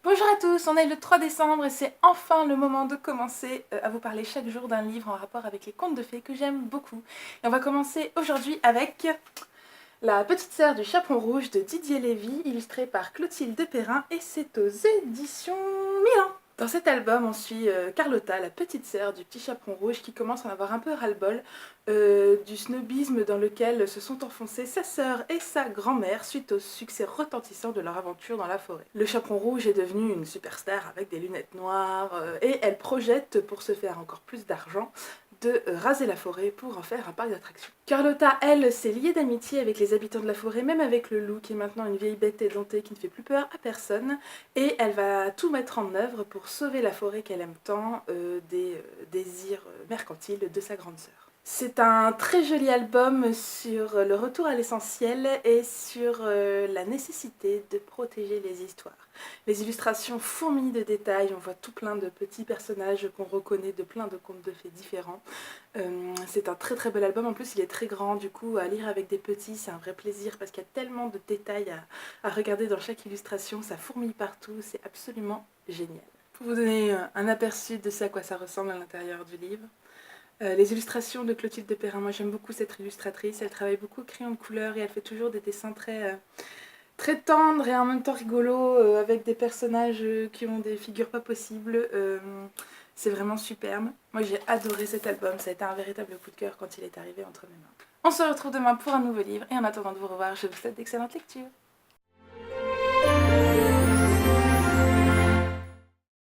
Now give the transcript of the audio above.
Bonjour à tous, on est le 3 décembre et c'est enfin le moment de commencer à vous parler chaque jour d'un livre en rapport avec les contes de fées que j'aime beaucoup. Et on va commencer aujourd'hui avec La petite sœur du chaperon rouge de Didier Lévy, illustré par Clotilde Perrin, et c'est aux éditions Milan. Dans cet album, on suit Carlotta, la petite sœur du petit chaperon rouge, qui commence à en avoir un peu ras-le-bol du snobisme dans lequel se sont enfoncées sa sœur et sa grand-mère suite au succès retentissant de leur aventure dans la forêt. Le chaperon rouge est devenu une superstar avec des lunettes noires et elle projette, pour se faire encore plus d'argent, de raser la forêt pour en faire un parc d'attractions. Carlotta, elle, s'est liée d'amitié avec les habitants de la forêt, même avec le loup, qui est maintenant une vieille bête édentée qui ne fait plus peur à personne, et elle va tout mettre en œuvre pour sauver la forêt qu'elle aime tant des désirs mercantiles de sa grande sœur. C'est un très joli album sur le retour à l'essentiel et sur la nécessité de protéger les histoires. Les illustrations fourmillent de détails, on voit tout plein de petits personnages qu'on reconnaît de plein de contes de fées différents. C'est un très très bel album, en plus il est très grand, du coup à lire avec des petits c'est un vrai plaisir parce qu'il y a tellement de détails à regarder dans chaque illustration, ça fourmille partout, c'est absolument génial. Pour vous donner un aperçu de ce à quoi ça ressemble à l'intérieur du livre, les illustrations de Clotilde Perrin, moi j'aime beaucoup cette illustratrice, elle travaille beaucoup au crayon de couleur et elle fait toujours des dessins très tendres et en même temps rigolos, avec des personnages qui ont des figures pas possibles. C'est vraiment superbe. Moi j'ai adoré cet album, ça a été un véritable coup de cœur quand il est arrivé entre mes mains. On se retrouve demain pour un nouveau livre et en attendant de vous revoir, je vous souhaite d'excellentes lectures.